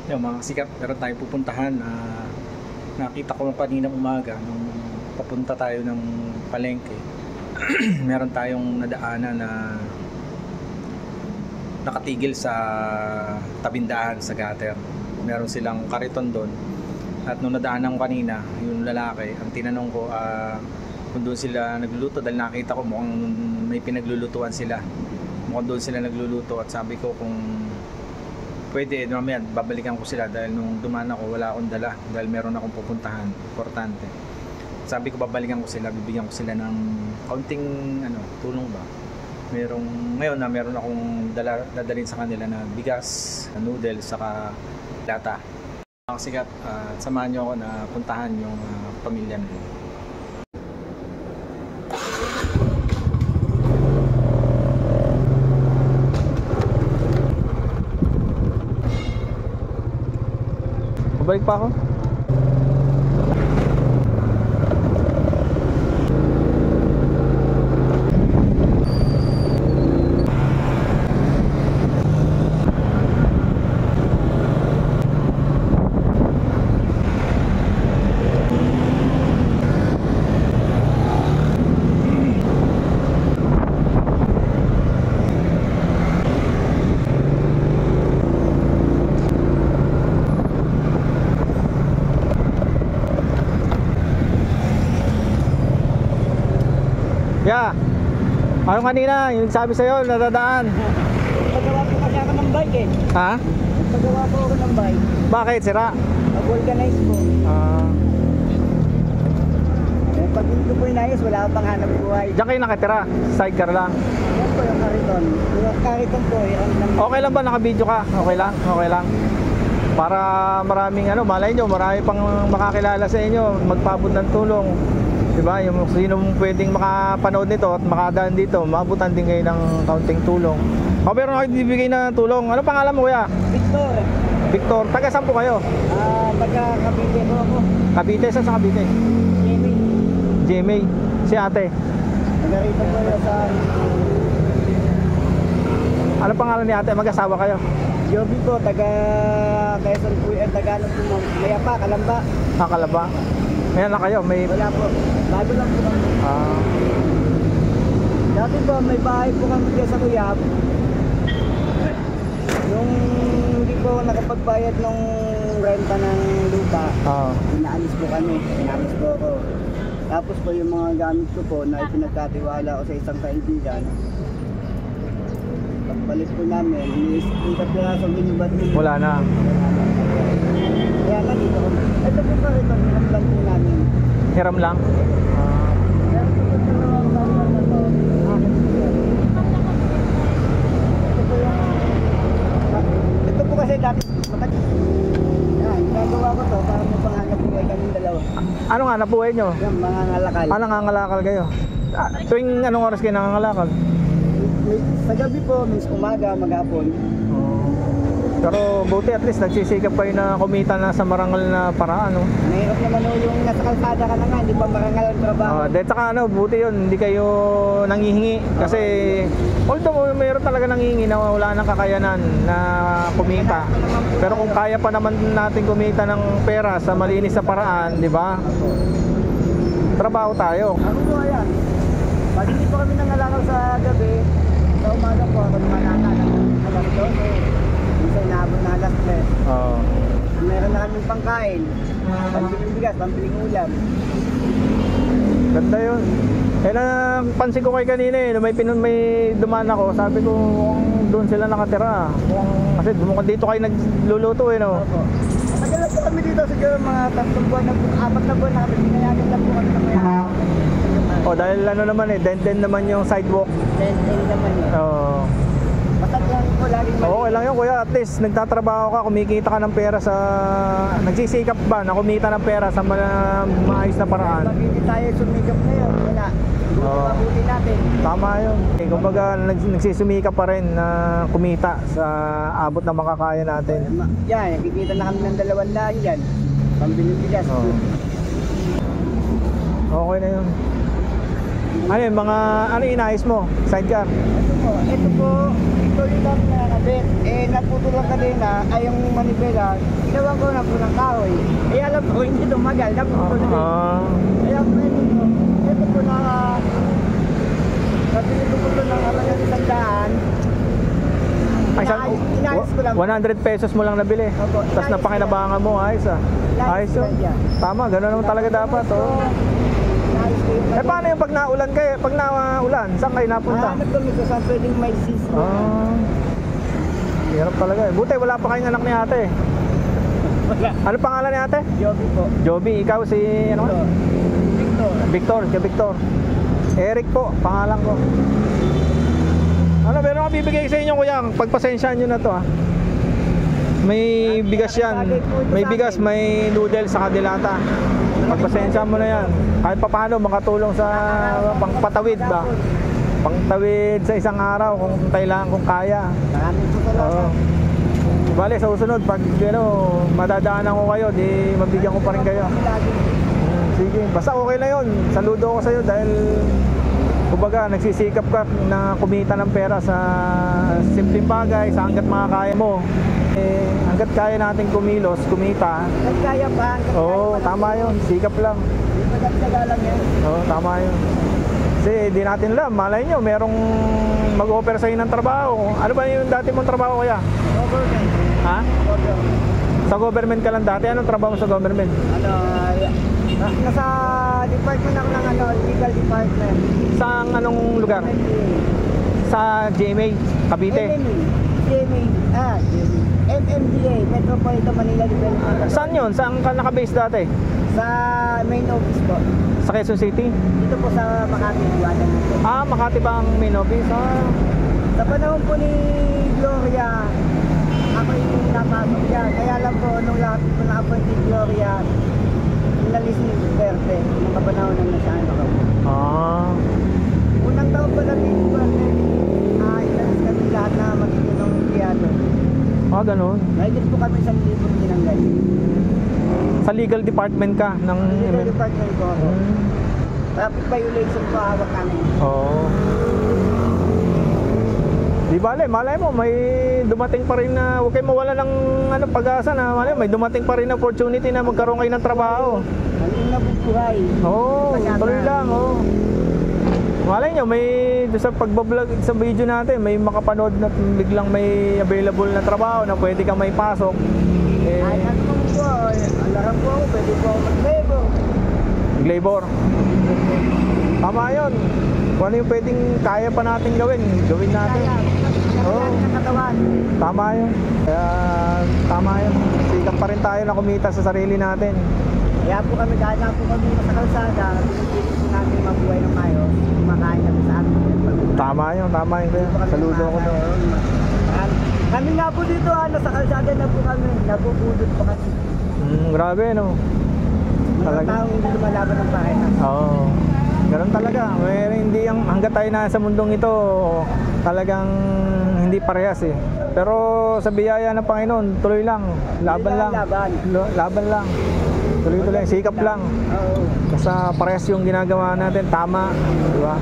Yung mga sikat, meron tayong pupuntahan na nakita ko kanina umaga nung papunta tayo ng palengke. Meron tayong nadaanan na nakatigil sa tabindahan sa gutter. Meron silang kariton doon. At nung nadaanan ko kanina, yung lalaki, ang tinanong ko kung doon sila nagluluto dahil nakita ko mukhang may pinaglulutuan sila. Mukhang doon sila nagluluto at sabi ko kung pwede, mamaya babalikan ko sila dahil nung dumaan ako wala akong dala dahil meron akong pupuntahan, importante. Sabi ko babalikan ko sila, bibigyan ko sila ng kaunting tulong ba. Ngayon na meron akong dadalhin sa kanila na bigas, noodles, saka lata. Mga sikat, samahan nyo ako na puntahan yung pamilya nila. Balik pa ako. Yeah. Ano kanina, yung sabi sa'yo, nadadaan. Pagawa po kasi ako ng bike eh. Ha? Pagawa po ako ng bike. Bakit? Sira? Mag-organize po. Pag hindi ko po inayos, wala pang hanap buhay. Diyan kayo nakatira? Sidecar lang? Yan po yung kariton. Yung kariton po, yan lang. Okay lang ba nakabidyo ka? Okay lang? Okay lang. Para maraming malay nyo, marami pang makakilala sa inyo, magpaabot ng tulong. Diba? Yung sino pwedeng makapanood nito at makadaan dito, maabutan din kayo ng kaunting tulong. Meron kayo bibigay na tulong. Ano pangalan mo, kuya? Victor. Victor. Taga saan po kayo? Taga Cavite po ako. Cavite? Saan sa Cavite? Jamie. Jamie. Si ate? Taga rito po yun sa... Ano pangalan ni ate? Mag-asawa kayo? Joby po, taga Quezon po, taga ano po, Mayapa, Kalamba. Kalaba. May anak kayo? May... Wala po. Bago lang po kami. Dati po, may bahay po kami dyan sa Kuyab. Nung hindi po nakapagbayad ng renta ng lupa, inaalis po kami. Inaalis po ako. Tapos po yung mga gamit ko po na ipinagkatiwala ko sa isang kaibigan. Pagbalik po namin, inisip pirasong binibad nila. Wala na. Kaya nandito ko. Ito po pa rin, hiram lang po namin. Hiram lang? Kaya ito po dalawang taon na to. Ito po kasi dati. Yan, ginagawa ko to para may panganap buhay kaming dalawa. Ano nga nabuhay nyo? Yan, mga ngalakal. Nangangalakal kayo? Tuwing anong oras kayo nangangalakal? Sa gabi po, minsan umaga, maghapon. Pero buti at least nagsisikap kayo na kumita na sa marangal na paraan, no? Mahirap naman yung nasa kalsada ka na nga, hindi pa marangal ang trabaho. Dahil saka buti yun, hindi kayo nangihingi. Kasi although mayroon talaga nangihingi na wala nang kakayanan na kumita. Pero kung kaya pa naman natin kumita ng pera sa malinis na paraan, di ba? Trabaho tayo. Ako po ayan, pag hindi po kami nangalakaw sa gabi, sa umaga po ako namanaka ng alas 12. Minsan naabot na alas 3. Meron na kaming pangkain, pambiling bigas, pambiling ulam. Ganda yun. Pansin ko kay kanina may dumaan ako, sabi ko doon sila nakatira. Kasi dito kayo nagluluto no? Opo. Matagal na po kami dito, siguro mga 3 buwan na po, 4 na buwan na kami, pinayagan na po kami ng maya. Dahil naman den naman yung sidewalk. Den naman yun. Basta lang po laging mali. Okay lang yun kuya, at least nagtatrabaho ka, kumikita ka ng pera sa... Nagsisikap ba na kumita ng pera sa maayos na paraan? Pag hindi tayo sumikap na yun, wala. Mabuti natin. Tama yun. Kumbaga nagsisumikap pa rin na kumita sa abot na makakaya natin. Yan, nakikita na kami ng 200 dyan. Pambiling bigas. Okay na yun. Ano yun, ano inayos mo? Sidecar? Ito po, tuloy lang na nakabit. Eh, naputol lang kanina, ay yung manibela, ginawa ko na po ng kahoy. Eh, alam ko, hindi tumagal, naputol na. Kaya po ito po na, kasi ito po ng halagang 100. Ay, Inayos ko lang. 100 pesos mo lang nabili. Opo, Tapos napakinabangan mo, ayos ah. Ayos yun. Tama, gano'n naman talaga dapat. Oh. Eh paano yung pag naulan kayo? Pag naulan, saan kayo napunta? Hanap kami ko saan pwedeng may sis. Hirap talaga eh. Buti wala pa kayong anak ni ate. Wala. Ano pangalan ni ate? Joby po. Joby, ikaw si ano? Victor. Victor. Eric po, pangalan ko. Ano, meron akong bibigay sa inyo kuya. Pagpasensyaan nyo na to ah. May bigas yan. May bigas, may noodles sa kadilata. Pagpasensyaan mo na yan. Kahit pa paano makatulong sa pangpatawid ba? Pangtawid sa isang araw kung kailangan, kung kaya. Maraming po Oo. Bale, sa usunod, pag madadaanan ko kayo, di mabigyan ko pa rin kayo. Sige, basta okay na yun. Saludo ako sa'yo dahil kumbaga nagsisikap ka na kumita ng pera sa simpleng bagay, sa hanggat makakaya mo. Eh, hanggat kaya natin kumilos, kumita. Hanggat kaya pa. Oo, tama yun. Sikap lang. Magagsaga lang yan. Oo, tama yun. Kasi di natin alam, malay nyo, merong mag-offer sa'yo ng trabaho. Ano ba yung dati mong trabaho kaya? Government. Ha? Sa government ka lang dati? Anong trabaho mo sa government? Nasa department ako ng legal department. Saan anong lugar? Sa GMA, Cavite? MMDA, Metropolitan Manila Development. Saan yun? Saan ka nakabase dati? Sa main office po. Sa Quezon City? Dito po sa Makati, Guadalupe. Makati ba ang main office? Sa panahon po ni Gloria, ako yung napasok dyan. Kaya lang po, nung lahat po na-appoint ni Gloria, inalis ni Duterte, nung kapanahon na nasaan ako. Unang taon pa lang ni Duterte, inalis kami lahat na magiging ng empleyado. Ganun. Mahigit po kami sa libong tinanggal. Sa legal department ka ng Legal department po ako. Traffic violation po hawak kami. Di bale, malay mo may dumating pa rin na huwag kayong mawala ng pag-asa na malay may dumating pa rin na opportunity na magkaroon kayo ng trabaho. Ano yung nabubuhay? Tuloy lang. Malay nyo, may sa pagbablog sa video natin, may makapanood na biglang may available na trabaho na pwede kang may pasok. Ay, ano po, alarang po ako, pwede po ako mag-labor. Labor. Tama yun. Kung ano yung pwedeng kaya pa natin gawin natin. Tama yun. Kaya tama yun. Sikap pa rin tayo na kumita sa sarili natin. Kaya po kami, dahil na po kami sa kalsada, pinipilit po natin mabuhay ng ayos, kumakain kami sa amin. Tama yun. Saludo ko doon. Kami nga po dito, sa kalsada na po kami, nabubudot po kasi. Grabe, no? Mga taong hindi lumalaban ng bahay na. Ganun talaga. Hindi hanggat tayo na sa mundong ito, talagang hindi parehas eh. Pero sa biyaya ng Panginoon, tuloy lang. Laban lang. Tuloy, sikap lang. Basta parehas yung ginagawa natin, tama, di ba?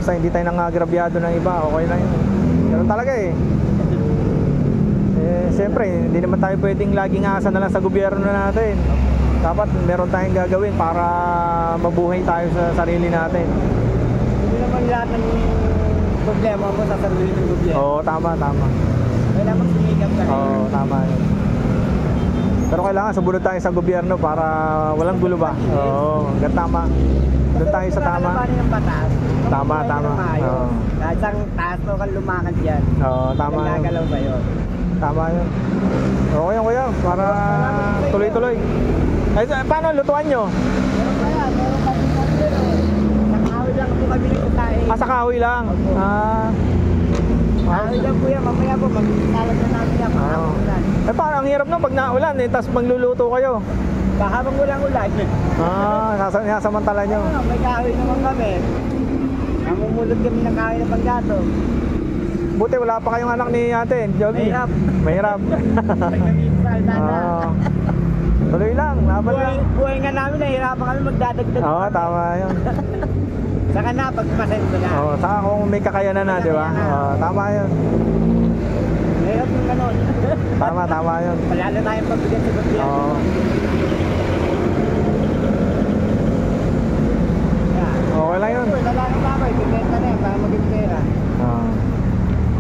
Basta hindi tayo nangagrabyado ng iba, okay na yun. Ganun talaga eh. Siyempre, hindi naman tayo pwedeng laging asa na lang sa gobyerno natin. Dapat meron tayong gagawin para mabuhay tayo sa sarili natin. Hindi naman lahat ng problema mo sasaluhin ng gobyerno. Tama. Kailangan magsinikap ka rin. Tama yun. Pero kailangan sumunod tayo sa gobyerno para walang gulo ba? Tama. Doon tayo sa tama. Ng batas. Tama. Kahit isang taas mo kang lumakad dyan. Tama yun. Nagagalaw sa'yo. Tama yun. Okay yun kuya, para tuloy-tuloy. Paano lutuan nyo? Meron kami sa kahoy lang po kami nagkakain. Sa kahoy lang? Kahoy lang po yan, mamaya po magsasalag na namin yan. Paano ang hirap pag naulan tapos magluluto kayo? Habang walang ulan. Sasamantala nyo. May kahoy naman kami. Namumulot kami ng kahoy na panggato. Buti wala pa kayong anak ni ate, Joby. Mahirap. Tuloy lang, laban lang. Buhay nga namin, nahihirapan kami magdadagdag. Tama yun. Saka na, pagpasenso na. Saka kung may kakayanan na, di ba? Tama yun. Mahirap yung ganon. Tama yun. Palala tayong pagbigat sa gobyerno. Oo. Okay lang yun. Lalaki babay, bibenta na yan para maging pera.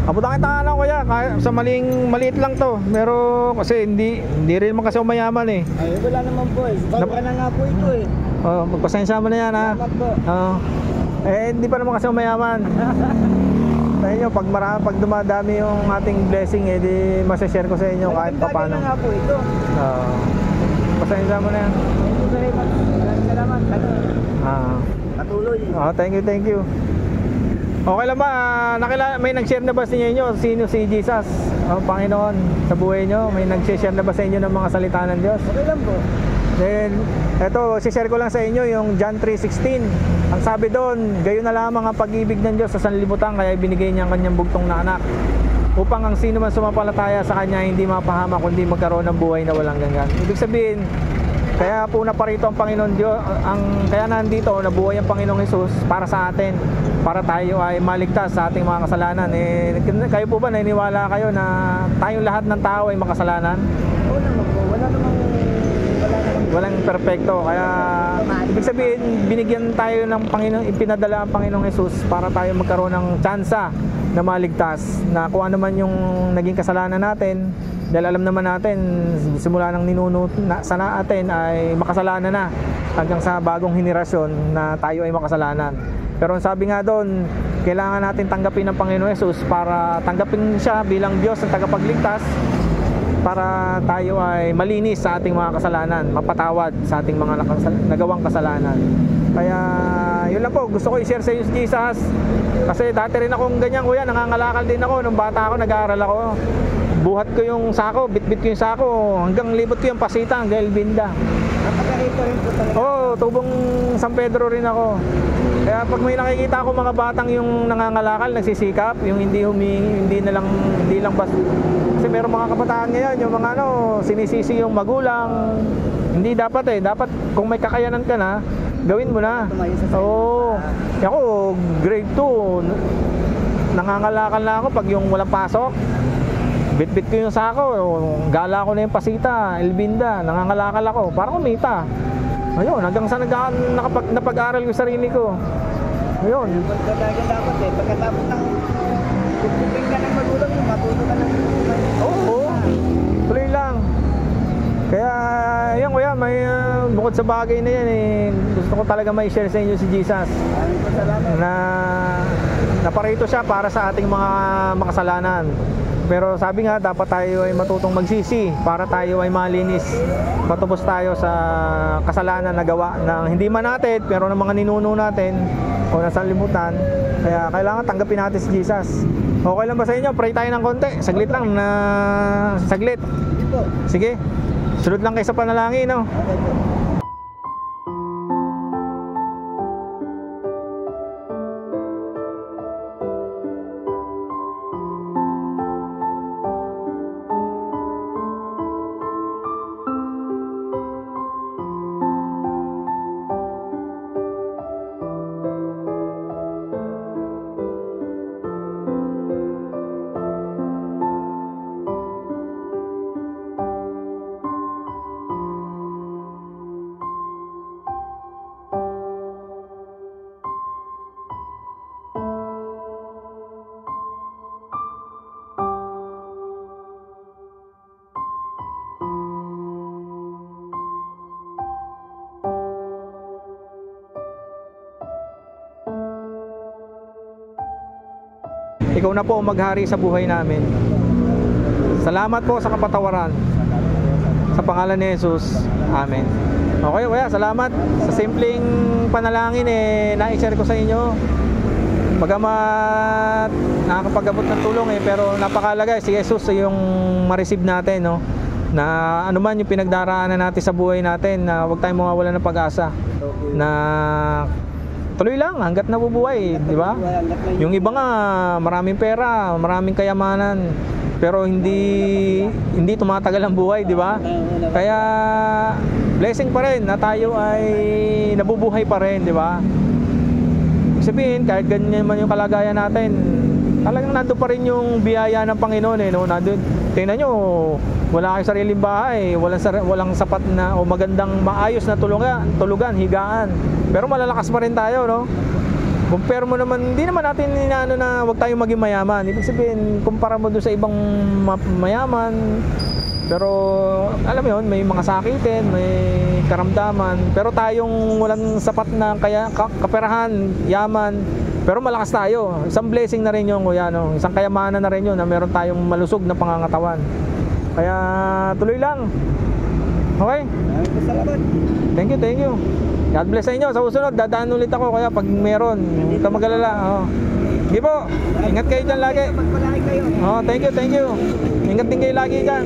Abutan kita ano kuya, sa maliit lang to. Pero kasi hindi rin naman kasi ako mayaman eh. Ay, wala naman po eh. Sobra na nga po ito eh. Oh, magpasensya mo na yan ha. Salamat po. Hindi pa naman kasi ako mayaman. Sa inyo, pag dumadami yung ating blessing, di masashare ko sa inyo kahit pa paano. Magandang na nga po ito. Pasensya mo na yan. Thank you very much. Salamat. Patuloy. Thank you. Okay lang ba? May nag-share na ba sa inyo? Sino si Jesus? Panginoon, sa buhay nyo? May nag-share na ba sa inyo ng mga salita ng Diyos? Okay lang po. Then, eto, share ko lang sa inyo yung John 3:16. Ang sabi doon, gayon na lamang ang pag-ibig ng Diyos sa sanlibutan, kaya binigay niya ang kanyang bugtong na anak. Upang ang sino man sumampalataya sa kanya hindi mapahama, kundi magkaroon ng buhay na walang hanggan. Ibig sabihin, kaya po naparito ang Panginoon Diyos, kaya nandito, nabuhay ang Panginoong Hesus para sa atin, para tayo ay maligtas sa ating mga kasalanan. Kayo po ba naniniwala kayo na tayong lahat ng tao ay makasalanan? Oo naman po. Walang perfecto. Kaya ibig sabihin, binigyan tayo ng Panginoon, ipinadala ang Panginoong Hesus para tayo magkaroon ng tsansa na maligtas, na kung ano man yung naging kasalanan natin, dahil alam naman natin simula ng ninuno sa atin ay makasalanan na hanggang sa bagong henerasyon na tayo ay makasalanan. Pero sabi nga doon, kailangan natin tanggapin ng Panginoon Hesus para tanggapin siya bilang Diyos na tagapagligtas, para tayo ay malinis sa ating mga kasalanan, mapatawad sa ating mga nagawang kasalanan. Kaya yun lang po, gusto ko i-share sa inyo si Jesus. Kasi dati rin akong ganyan kuya, nangangalakal din ako nung bata ako, nag-aaral ako. Buhat ko yung sako, bitbit ko yung sako, hanggang libot ko yung pasita, hanggang Elvinda. Napaka-ito rin po talaga. Tubong San Pedro rin ako. Kaya pag may nakikita ako mga batang yung nangangalakal, nagsisikap, yung hindi lang basta. Kasi meron mga kabataan ngayon, yung mga sinisisi yung magulang. Hindi dapat dapat kung may kakayanan ka na, gawin mo na. Ako, grade 2, nangangalakal na ako pag yung walang pasok. Bit-bit ko yung sako, gala ko na yung pasita, Elvinda, nangangalakal ako para kumita. Ayun, hanggang sa napag-aral ko sarili ko. Ayun. Talaga dapat pagkatapos ng pagpuping ka ng magulang mo, matuto ka ng Oo, tuloy lang. Kaya, yan kuya, may bukod sa bagay na yan gusto ko talaga may share sa inyo si Jesus. Na naparito siya para sa ating mga makasalanan. Pero sabi nga, dapat tayo ay matutong magsisi para tayo ay malinis. Patubos tayo sa kasalanan na gawa ng hindi man natin, pero ng mga ninuno natin o nasa limutan. Kaya kailangan tanggapin natin si Jesus. Okay lang ba sa inyo? Pray tayo ng konti. Saglit lang na saglit. Sige. Sunod lang kayo sa panalangin, no? Ikaw na po ang maghari sa buhay namin. Salamat po sa kapatawaran. Sa pangalan ni Jesus. Amen. Okay, kuya, salamat. Sa simpleng panalangin na-share ko sa inyo. Bagamat nakakapag-abot ng tulong pero napakalaga si Jesus yung ma-receive natin, no? Na anuman yung pinagdaraanan natin sa buhay natin, na huwag tayong mawawalan ng pag-asa. Na tuloy lang hanggat nabubuhay, di ba? Yung iba nga maraming pera, maraming kayamanan, pero hindi tumatagal ang buhay, di ba? Kaya blessing pa rin na tayo ay nabubuhay pa rin, di ba? Sabihin kahit ganyan man yung kalagayan natin, talagang nandun pa rin yung biyaya ng Panginoon eh, no? Nandun, tingnan nyo, wala kayong sariling bahay, walang sapat na o magandang maayos na tulugan, higaan. Pero malalakas pa rin tayo, no? Compare mo naman, hindi naman natin inaano na wag tayong maging mayaman. Ibig sabihin, kumpara mo doon sa ibang mayaman. Pero alam mo yun, may mga sakitin, may karamdaman. Pero tayong walang sapat na kaperahan, yaman. Pero malakas tayo. Isang blessing na rin yun, kuya, no? Isang kayamanan na rin yun na meron tayong malusog na pangangatawan. Kaya tuloy lang. Okay? Salamat. Thank you. God bless sa inyo. Sa susunod, dadaan ulit ako. Kaya pag meron, huwag ka mag-alala. Oh. Sige po. Ingat kayo dyan lagi. Pagpalaki kayo. Oh, thank you. Ingat din kayo lagi dyan.